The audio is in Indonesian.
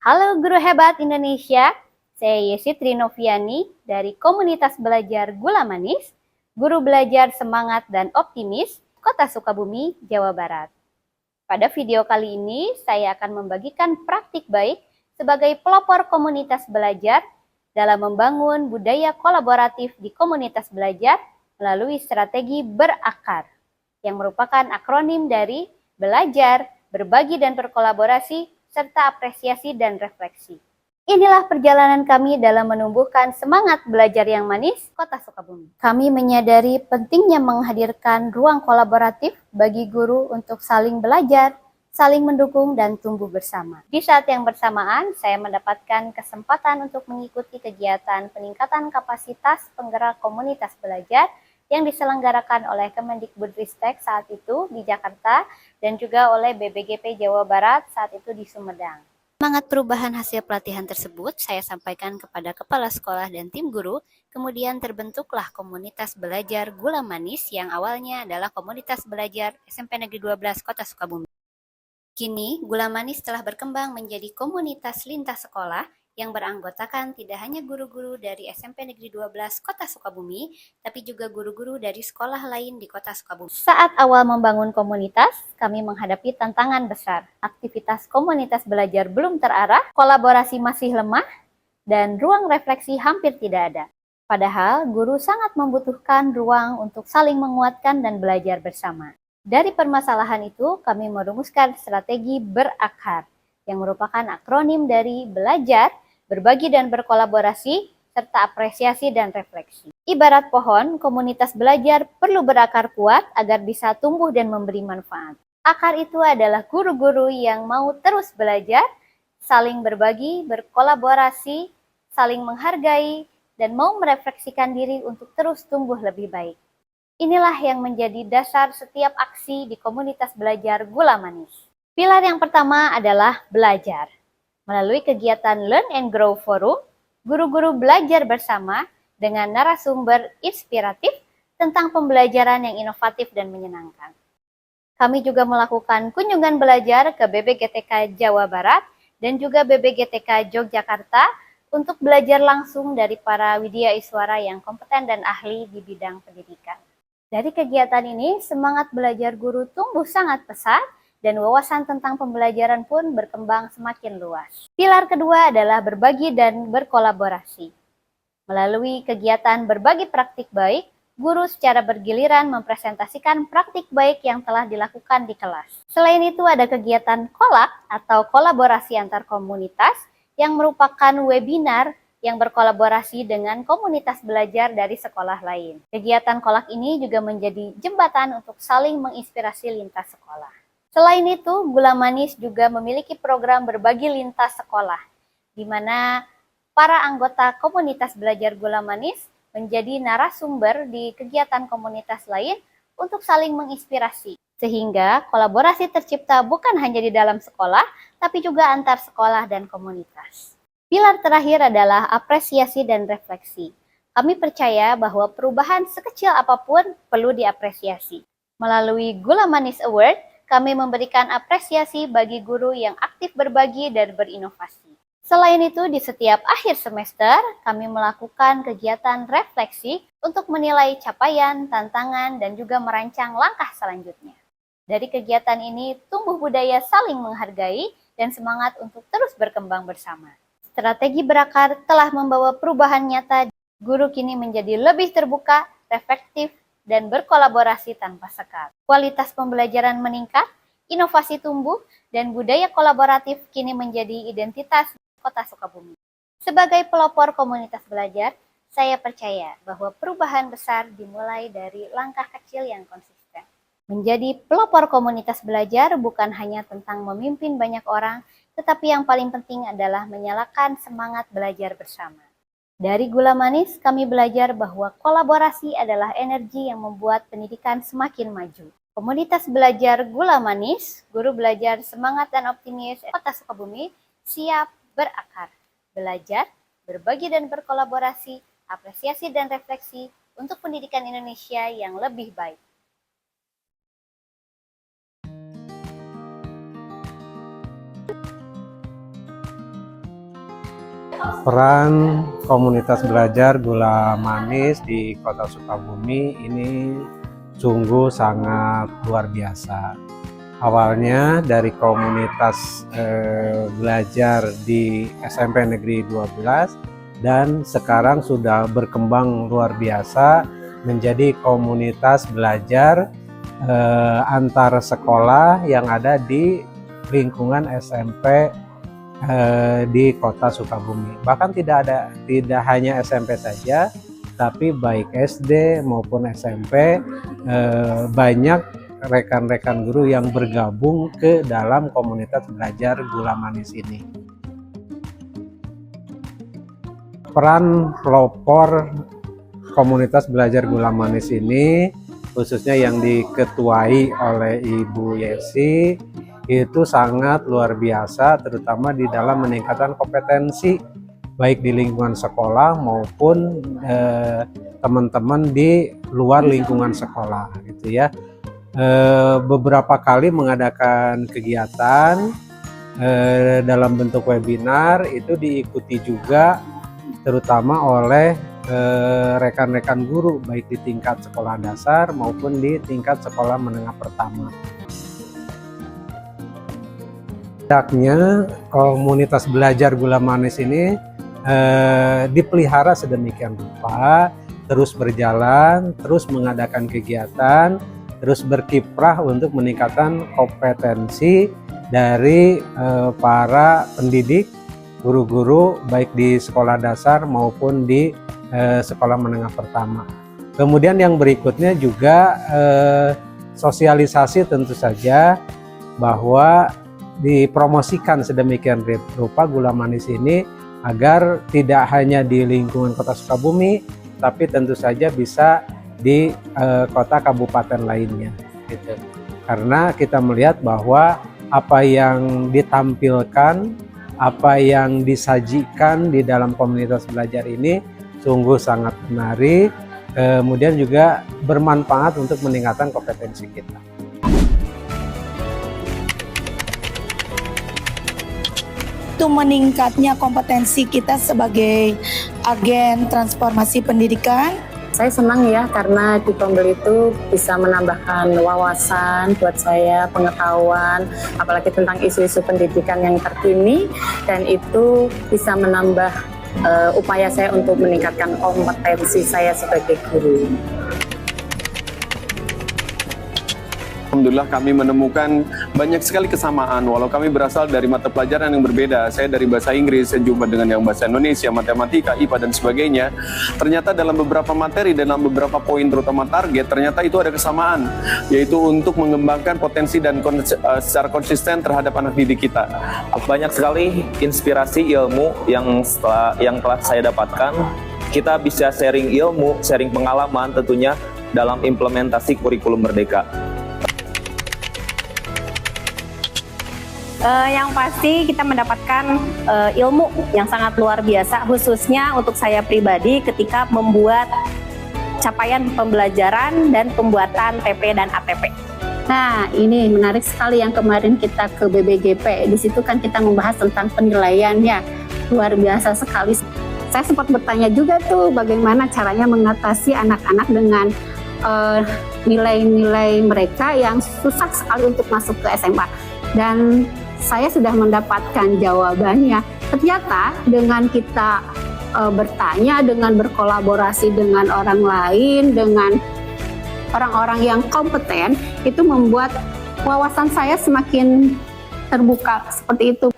Halo Guru Hebat Indonesia, saya Yesi Trinoviani dari Komunitas Belajar Gula Manis, Guru Belajar Semangat dan Optimis, Kota Sukabumi, Jawa Barat. Pada video kali ini, saya akan membagikan praktik baik sebagai pelopor komunitas belajar dalam membangun budaya kolaboratif di komunitas belajar melalui strategi berakar, yang merupakan akronim dari belajar, berbagi dan berkolaborasi, serta apresiasi dan refleksi. Inilah perjalanan kami dalam menumbuhkan semangat belajar yang manis, Kota Sukabumi. Kami menyadari pentingnya menghadirkan ruang kolaboratif bagi guru untuk saling belajar, saling mendukung, dan tumbuh bersama. Di saat yang bersamaan, saya mendapatkan kesempatan untuk mengikuti kegiatan peningkatan kapasitas penggerak komunitas belajar yang diselenggarakan oleh Kemendikbudristek saat itu di Jakarta dan juga oleh BBGP Jawa Barat saat itu di Sumedang. Semangat perubahan hasil pelatihan tersebut saya sampaikan kepada kepala sekolah dan tim guru, kemudian terbentuklah komunitas belajar Gula Manis yang awalnya adalah komunitas belajar SMP Negeri 12 Kota Sukabumi. Kini, Gula Manis telah berkembang menjadi komunitas lintas sekolah yang beranggotakan tidak hanya guru-guru dari SMP Negeri 12 Kota Sukabumi, tapi juga guru-guru dari sekolah lain di Kota Sukabumi. Saat awal membangun komunitas, kami menghadapi tantangan besar. Aktivitas komunitas belajar belum terarah, kolaborasi masih lemah, dan ruang refleksi hampir tidak ada. Padahal, guru sangat membutuhkan ruang untuk saling menguatkan dan belajar bersama. Dari permasalahan itu, kami merumuskan strategi berakar, yang merupakan akronim dari belajar, berbagi dan berkolaborasi, serta apresiasi dan refleksi. Ibarat pohon, komunitas belajar perlu berakar kuat agar bisa tumbuh dan memberi manfaat. Akar itu adalah guru-guru yang mau terus belajar, saling berbagi, berkolaborasi, saling menghargai, dan mau merefleksikan diri untuk terus tumbuh lebih baik. Inilah yang menjadi dasar setiap aksi di komunitas belajar Gula Manis. Pilar yang pertama adalah belajar. Melalui kegiatan Learn and Grow Forum, guru-guru belajar bersama dengan narasumber inspiratif tentang pembelajaran yang inovatif dan menyenangkan. Kami juga melakukan kunjungan belajar ke BBGTK Jawa Barat dan juga BBGTK Yogyakarta untuk belajar langsung dari para widya iswara yang kompeten dan ahli di bidang pendidikan. Dari kegiatan ini, semangat belajar guru tumbuh sangat pesat dan wawasan tentang pembelajaran pun berkembang semakin luas. Pilar kedua adalah berbagi dan berkolaborasi. Melalui kegiatan berbagi praktik baik, guru secara bergiliran mempresentasikan praktik baik yang telah dilakukan di kelas. Selain itu, ada kegiatan kolak atau kolaborasi antar komunitas yang merupakan webinar yang berkolaborasi dengan komunitas belajar dari sekolah lain. Kegiatan kolak ini juga menjadi jembatan untuk saling menginspirasi lintas sekolah. Selain itu, Gula Manis juga memiliki program berbagi lintas sekolah, di mana para anggota komunitas belajar Gula Manis menjadi narasumber di kegiatan komunitas lain untuk saling menginspirasi. Sehingga kolaborasi tercipta bukan hanya di dalam sekolah, tapi juga antar sekolah dan komunitas. Pilar terakhir adalah apresiasi dan refleksi. Kami percaya bahwa perubahan sekecil apapun perlu diapresiasi. Melalui Gula Manis Award, kami memberikan apresiasi bagi guru yang aktif berbagi dan berinovasi. Selain itu, di setiap akhir semester, kami melakukan kegiatan refleksi untuk menilai capaian, tantangan, dan juga merancang langkah selanjutnya. Dari kegiatan ini, tumbuh budaya saling menghargai dan semangat untuk terus berkembang bersama. Strategi berakar telah membawa perubahan nyata. Guru kini menjadi lebih terbuka, reflektif, dan berkolaborasi tanpa sekat. Kualitas pembelajaran meningkat, inovasi tumbuh, dan budaya kolaboratif kini menjadi identitas Kota Sukabumi. Sebagai pelopor komunitas belajar, saya percaya bahwa perubahan besar dimulai dari langkah kecil yang konsisten. Menjadi pelopor komunitas belajar bukan hanya tentang memimpin banyak orang, tetapi yang paling penting adalah menyalakan semangat belajar bersama. Dari Gula Manis, kami belajar bahwa kolaborasi adalah energi yang membuat pendidikan semakin maju. Komunitas belajar Gula Manis, guru belajar semangat dan optimis Kota Sukabumi, siap berakar, belajar, berbagi dan berkolaborasi, apresiasi dan refleksi untuk pendidikan Indonesia yang lebih baik. Peran komunitas belajar gula manis di Kota Sukabumi ini sungguh sangat luar biasa. Awalnya dari komunitas belajar di SMP Negeri 12 dan sekarang sudah berkembang luar biasa menjadi komunitas belajar antar sekolah yang ada di lingkungan SMP di Kota Sukabumi. Bahkan tidak hanya SMP saja, tapi baik SD maupun SMP banyak rekan-rekan guru yang bergabung ke dalam komunitas belajar gula manis ini. Peran pelopor komunitas belajar gula manis ini, khususnya yang diketuai oleh Ibu Yesi, itu sangat luar biasa, terutama di dalam meningkatkan kompetensi baik di lingkungan sekolah maupun teman-teman di luar lingkungan sekolah gitu ya. Beberapa kali mengadakan kegiatan dalam bentuk webinar, itu diikuti juga terutama oleh rekan-rekan guru baik di tingkat sekolah dasar maupun di tingkat sekolah menengah pertama. Hendaknya komunitas belajar gula manis ini dipelihara sedemikian rupa, terus berjalan, terus mengadakan kegiatan, terus berkiprah untuk meningkatkan kompetensi dari para pendidik, guru-guru baik di sekolah dasar maupun di sekolah menengah pertama. Kemudian yang berikutnya juga sosialisasi tentu saja, bahwa dipromosikan sedemikian rupa gula manis ini agar tidak hanya di lingkungan Kota Sukabumi, tapi tentu saja bisa di kota kabupaten lainnya gitu. Karena kita melihat bahwa apa yang ditampilkan, apa yang disajikan di dalam komunitas belajar ini sungguh sangat menarik, kemudian juga bermanfaat untuk meningkatkan kompetensi kita. Itu meningkatnya kompetensi kita sebagai agen transformasi pendidikan. Saya senang ya, karena di Pembel itu bisa menambahkan wawasan buat saya, pengetahuan, apalagi tentang isu-isu pendidikan yang terkini, dan itu bisa menambah upaya saya untuk meningkatkan kompetensi saya sebagai guru. Alhamdulillah kami menemukan banyak sekali kesamaan, walau kami berasal dari mata pelajaran yang berbeda. Saya dari bahasa Inggris, saya jumpa dengan yang bahasa Indonesia, matematika, IPA, dan sebagainya. Ternyata dalam beberapa materi, dalam beberapa poin terutama target, ternyata itu ada kesamaan, yaitu untuk mengembangkan potensi dan secara konsisten terhadap anak didik kita. Banyak sekali inspirasi ilmu yang telah saya dapatkan. Kita bisa sharing ilmu, sharing pengalaman tentunya dalam implementasi kurikulum Merdeka. Yang pasti kita mendapatkan ilmu yang sangat luar biasa, khususnya untuk saya pribadi ketika membuat capaian pembelajaran dan pembuatan TP dan ATP. Nah, ini menarik sekali yang kemarin kita ke BBGP. Di situ kan kita membahas tentang penilaiannya, luar biasa sekali. Saya sempat bertanya juga tuh bagaimana caranya mengatasi anak-anak dengan nilai-nilai mereka yang susah sekali untuk masuk ke SMA. Dan saya sudah mendapatkan jawabannya. Ternyata dengan kita bertanya, dengan berkolaborasi dengan orang lain, dengan orang-orang yang kompeten, itu membuat wawasan saya semakin terbuka seperti itu.